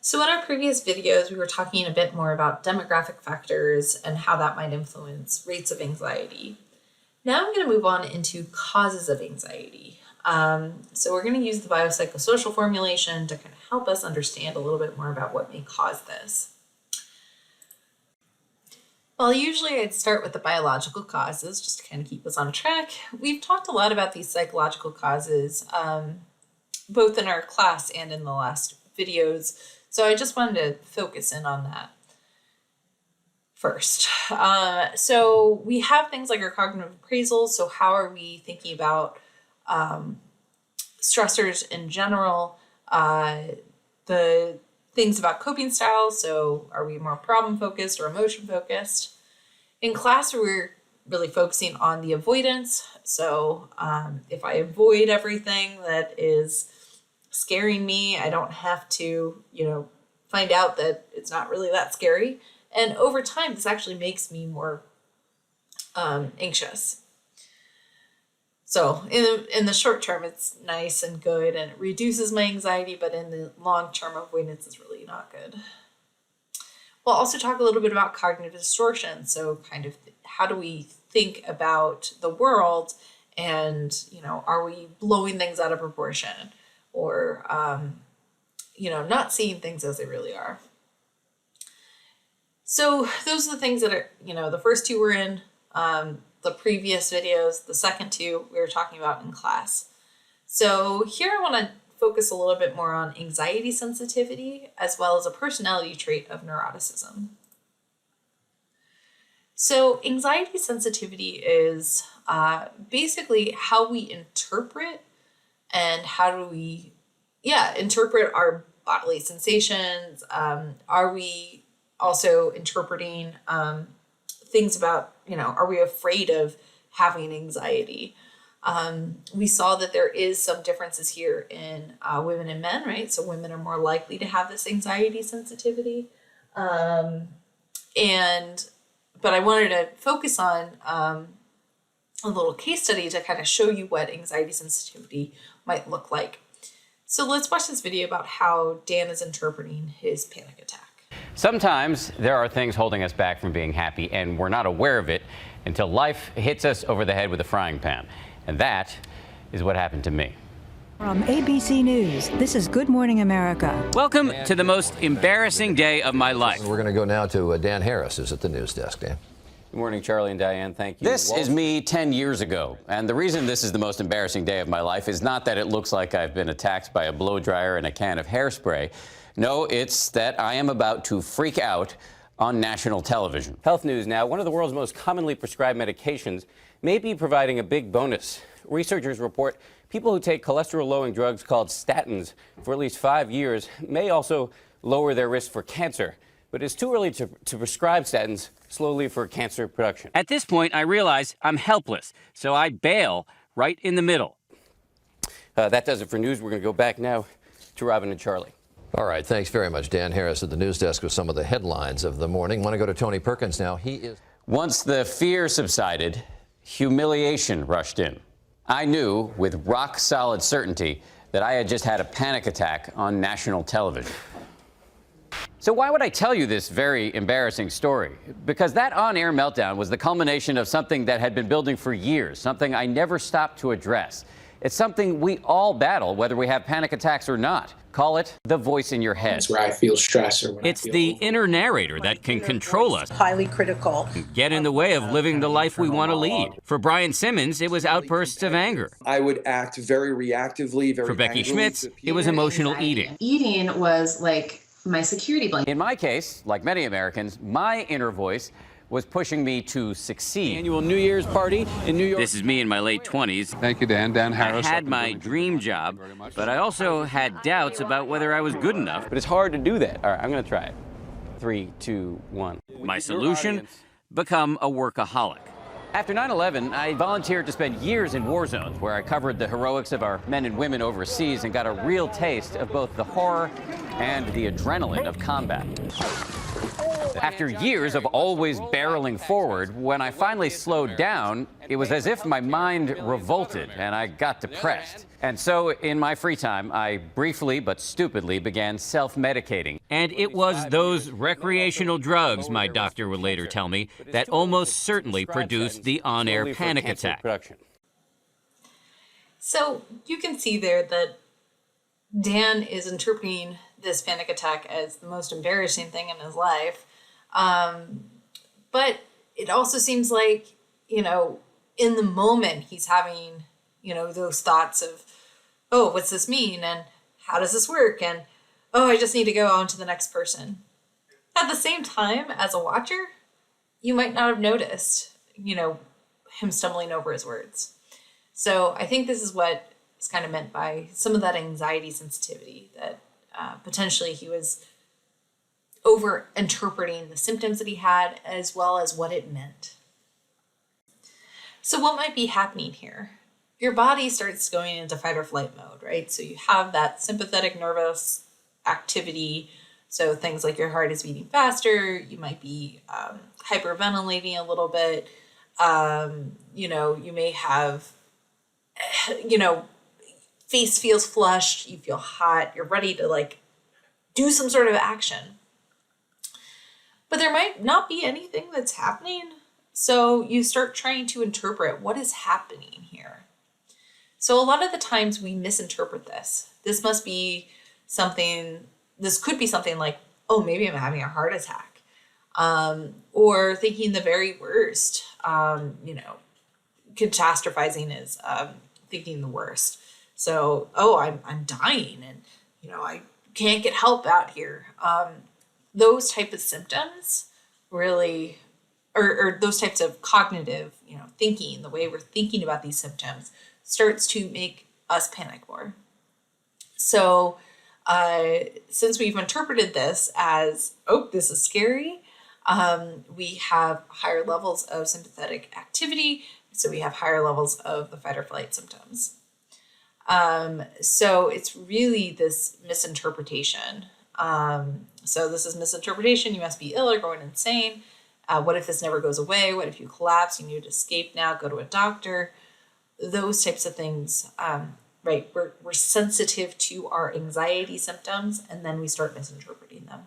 So in our previous videos, we were talking a bit more about demographic factors and how that might influence rates of anxiety. Now I'm going to move on into causes of anxiety. So we're going to use the biopsychosocial formulation to kind of help us understand a little bit more about what may cause this. Well, usually I'd start with the biological causes just to kind of keep us on track. We've talked a lot about these psychological causes, both in our class and in the last videos. So I just wanted to focus in on that first. So we have things like our cognitive appraisals. So how are we thinking about stressors in general? The things about coping styles. So are we more problem focused or emotion focused? In class, we're really focusing on the avoidance. So if I avoid everything that is scaring me, I don't have to, find out that it's not really that scary. And over time, this actually makes me more anxious. So in the short term, it's nice and good and it reduces my anxiety, but in the long term, avoidance is really not good. We'll also talk a little bit about cognitive distortion. So kind of how do we think about the world and, are we blowing things out of proportion or, not seeing things as they really are. So those are the things that are, the first two were in the previous videos. The second two we were talking about in class. So here I want to focus a little bit more on anxiety sensitivity as well as a personality trait of neuroticism. So anxiety sensitivity is basically how we interpret and how do we, interpret our bodily sensations. Are we also interpreting things about, are we afraid of having anxiety? We saw that there is some differences here in women and men, right? So women are more likely to have this anxiety sensitivity. But I wanted to focus on a little case study to kind of show you what anxiety sensitivity might look like. So let's watch this video about how Dan is interpreting his panic attack. Sometimes there are things holding us back from being happy, and we're not aware of it until life hits us over the head with a frying pan. And that is what happened to me. From ABC News, this is Good Morning America. Welcome to the most embarrassing day of my life. We're going to go now to Dan Harris, who's at the news desk. Dan. Good morning, Charlie and Diane. Thank you. This is me 10 years ago. And the reason this is the most embarrassing day of my life is not that it looks like I've been attacked by a blow dryer and a can of hairspray. No, it's that I am about to freak out on national television. Health news now. One of the world's most commonly prescribed medications may be providing a big bonus. Researchers report people who take cholesterol-lowering drugs called statins for at least 5 years may also lower their risk for cancer. But it's too early to prescribe statins slowly for cancer production. At this point, I realize I'm helpless, so I bail right in the middle. That does it for news. We're going to go back now to Robin and Charlie. All right, thanks very much. Dan Harris at the news desk with some of the headlines of the morning. Want to go to Tony Perkins now. Once the fear subsided, humiliation rushed in. I knew with rock-solid certainty that I had just had a panic attack on national television. So why would I tell you this very embarrassing story? Because that on-air meltdown was the culmination of something that had been building for years, something I never stopped to address. It's something we all battle, whether we have panic attacks or not. Call it the voice in your head. It's where I feel stress or when it's the inner narrator that can control us. Highly critical. Get in the way of living the life we want to lead. For Brian Simmons, it was outbursts of anger. I would act very reactively, very For Becky angrily. Schmitz, it was emotional eating. Eating was like my security blanket. In my case, like many Americans, my inner voice was pushing me to succeed. Annual New Year's party in New York. This is me in my late 20s. Thank you, Dan. Dan Harris. I had my dream job, but I also had doubts about whether I was good enough. But it's hard to do that. All right, I'm going to try it. 3, 2, 1. My solution? Become a workaholic. After 9/11, I volunteered to spend years in war zones where I covered the heroics of our men and women overseas and got a real taste of both the horror and the adrenaline of combat. After years of always barreling forward, when I finally slowed down, it was as if my mind revolted and I got depressed. And so, in my free time, I briefly but stupidly began self-medicating. And it was those recreational drugs, my doctor would later tell me, that almost certainly produced the on-air panic attack. So you can see there that Dan is interpreting this panic attack as the most embarrassing thing in his life. But it also seems like, in the moment he's having, those thoughts of, oh, what's this mean? And how does this work? And, oh, I just need to go on to the next person. At the same time, as a watcher, you might not have noticed, him stumbling over his words. So I think this is what is kind of meant by some of that anxiety sensitivity, that potentially he was over interpreting the symptoms that he had as well as what it meant. So what might be happening here? Your body starts going into fight or flight mode, right? So you have that sympathetic nervous activity. So things like your heart is beating faster, you might be hyperventilating a little bit. You may have, face feels flushed, you feel hot, you're ready to do some sort of action. But there might not be anything that's happening. So you start trying to interpret what is happening here. So a lot of the times we misinterpret this. This could be something like, oh, maybe I'm having a heart attack. Or thinking the very worst. Catastrophizing is thinking the worst. So, oh, I'm dying and, I can't get help out here. Those type of symptoms really, or those types of cognitive, thinking, the way we're thinking about these symptoms starts to make us panic more. So since we've interpreted this as, oh, this is scary, we have higher levels of sympathetic activity. So we have higher levels of the fight or flight symptoms. So it's really this misinterpretation. So this is misinterpretation. You must be ill or going insane. What if this never goes away? What if you collapse? You need to escape now, go to a doctor. Those types of things, right? We're sensitive to our anxiety symptoms and then we start misinterpreting them.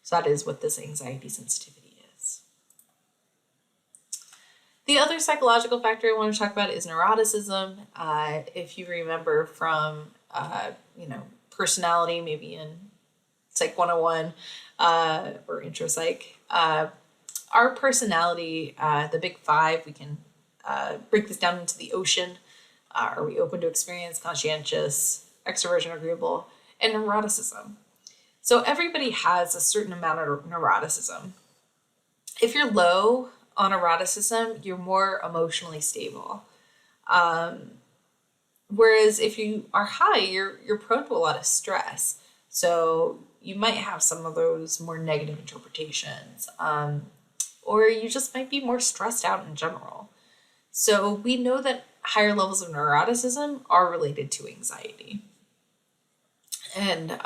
So that is what this anxiety sensitivity is. The other psychological factor I want to talk about is neuroticism. If you remember from, personality, maybe in Psych 101 or Intro Psych, our personality, the big five, we can break this down into the ocean. Are we open to experience, conscientious, extroversion, agreeable, and neuroticism? So everybody has a certain amount of neuroticism. If you're low on neuroticism, you're more emotionally stable. Whereas if you are high, you're prone to a lot of stress. So you might have some of those more negative interpretations, or you just might be more stressed out in general. So we know that higher levels of neuroticism are related to anxiety. And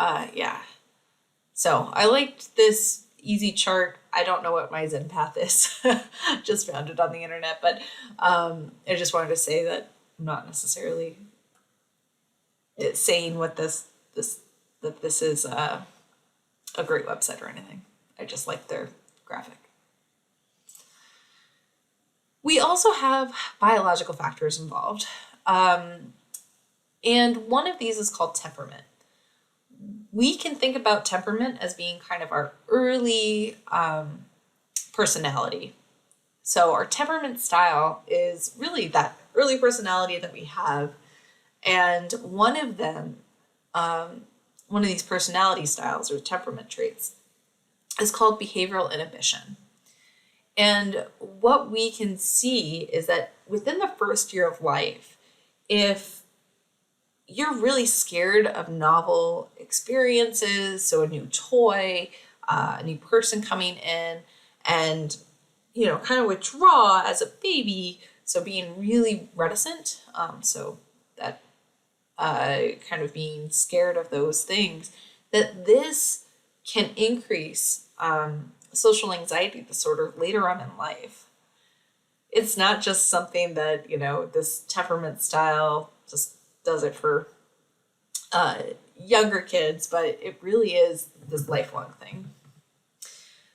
so I liked this easy chart. I don't know what my Zen path is. Just found it on the internet, but I just wanted to say that I'm not necessarily saying what this is a great website or anything. I just like their graphic. We also have biological factors involved. And one of these is called temperament. We can think about temperament as being kind of our early personality. So our temperament style is really that early personality that we have. And one of them, one of these personality styles or temperament traits is called behavioral inhibition. And what we can see is that within the first year of life, if you're really scared of novel experiences, so a new toy, a new person coming in, and, kind of withdraw as a baby, so being really reticent, so that kind of being scared of those things, that this can increase social anxiety disorder later on in life. It's not just something that, this temperament style just does it for younger kids, but it really is this lifelong thing.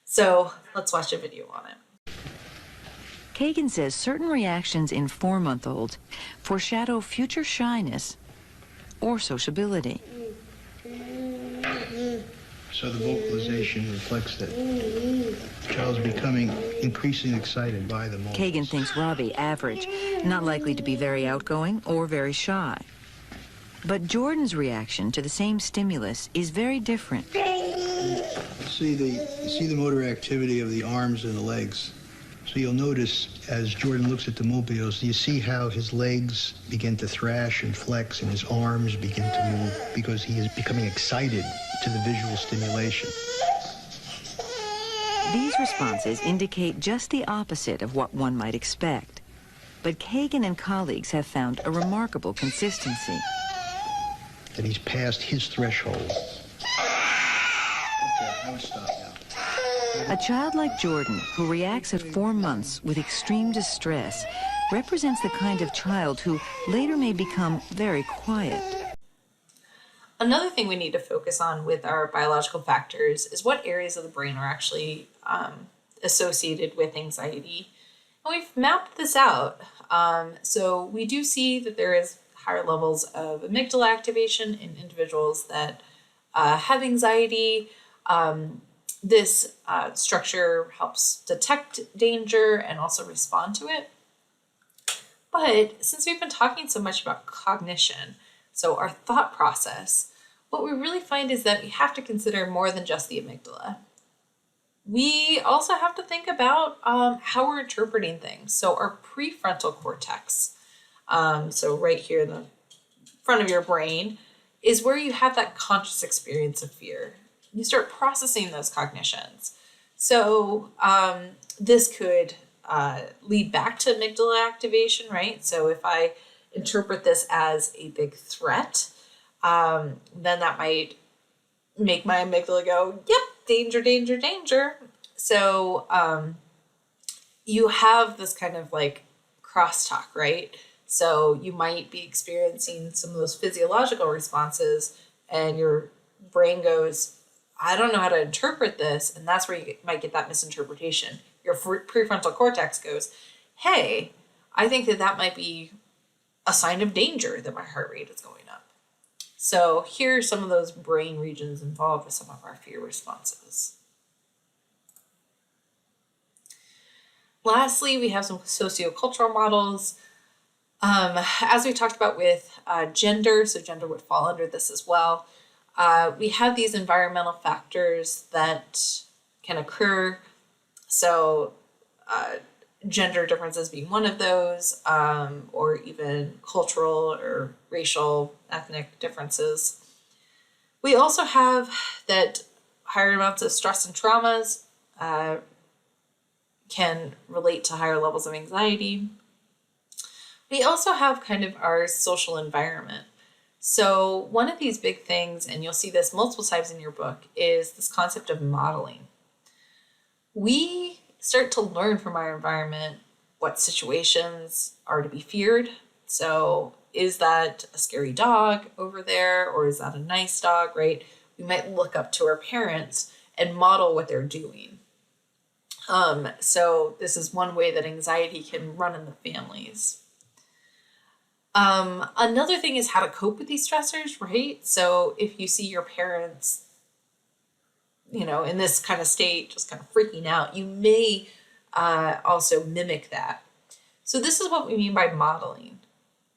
So let's watch a video on it. Kagan says certain reactions in 4-month-olds foreshadow future shyness or sociability. So the vocalization reflects that the child's becoming increasingly excited by the moment. Kagan thinks Robbie average, not likely to be very outgoing or very shy. But Jordan's reaction to the same stimulus is very different. See the motor activity of the arms and the legs. So you'll notice as Jordan looks at the mobiles, you see how his legs begin to thrash and flex and his arms begin to move because he is becoming excited to the visual stimulation. These responses indicate just the opposite of what one might expect. But Kagan and colleagues have found a remarkable consistency. That he's past his threshold. Okay, I would stop now. A child like Jordan, who reacts at 4 months with extreme distress, represents the kind of child who later may become very quiet. Another thing we need to focus on with our biological factors is what areas of the brain are actually associated with anxiety. And we've mapped this out. So we do see that there is higher levels of amygdala activation in individuals that have anxiety. This structure helps detect danger and also respond to it. But since we've been talking so much about cognition, so our thought process, what we really find is that we have to consider more than just the amygdala. We also have to think about how we're interpreting things. So our prefrontal cortex, so right here in the front of your brain, is where you have that conscious experience of fear. You start processing those cognitions. So this could lead back to amygdala activation, right? So if I interpret this as a big threat, then that might make my amygdala go, yep, danger, danger, danger. So you have this kind of like crosstalk, right? So you might be experiencing some of those physiological responses and your brain goes, I don't know how to interpret this. And that's where you might get that misinterpretation. Your prefrontal cortex goes, hey, I think that might be a sign of danger that my heart rate is going up. So here are some of those brain regions involved with some of our fear responses. Lastly, we have some sociocultural models. As we talked about with gender, so gender would fall under this as well. We have these environmental factors that can occur. So gender differences being one of those, or even cultural or racial, ethnic differences. We also have that higher amounts of stress and traumas can relate to higher levels of anxiety. We also have kind of our social environment. So one of these big things, and you'll see this multiple times in your book, is this concept of modeling. We start to learn from our environment what situations are to be feared. So is that a scary dog over there, or is that a nice dog, right? We might look up to our parents and model what they're doing. So this is one way that anxiety can run in the families. Another thing is how to cope with these stressors, right? So if you see your parents, in this kind of state, just kind of freaking out, you may also mimic that. So this is what we mean by modeling.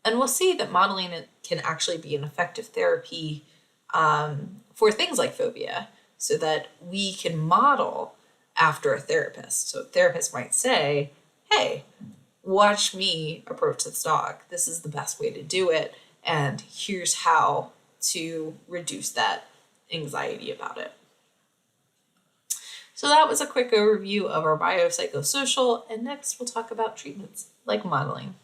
And we'll see that modeling can actually be an effective therapy for things like phobia, so that we can model after a therapist. So a therapist might say, hey, watch me approach this dog. This is the best way to do it. And here's how to reduce that anxiety about it. So that was a quick overview of our biopsychosocial. And next we'll talk about treatments like modeling.